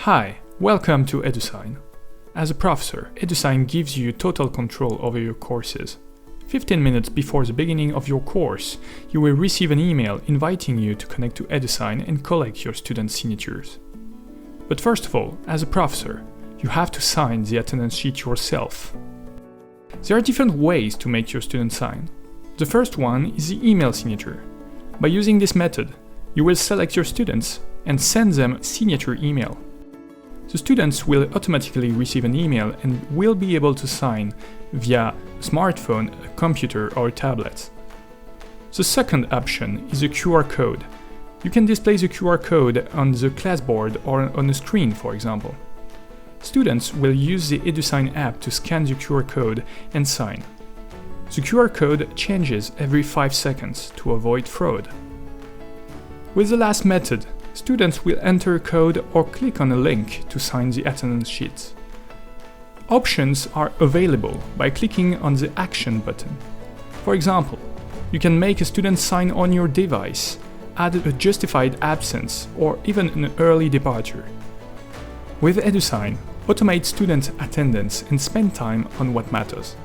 Hi, welcome to EduSign. As a professor, EduSign gives you total control over your courses. 15 minutes before the beginning of your course, you will receive an email inviting you to connect to EduSign and collect your students' signatures. But first of all, as a professor, you have to sign the attendance sheet yourself. There are different ways to make your students sign. The first one is the email signature. By using this method, you will select your students and send them a signature email. The students will automatically receive an email and will be able to sign via a smartphone, a computer or a tablet. The second option is a QR code. You can display the QR code on the classboard or on a screen, for example. Students will use the EduSign app to scan the QR code and sign. The QR code changes every 5 seconds to avoid fraud. With the last method, students will enter a code or click on a link to sign the attendance sheets. Options are available by clicking on the Action button. For example, you can make a student sign on your device, add a justified absence, or even an early departure. With EduSign, automate student attendance and spend time on what matters.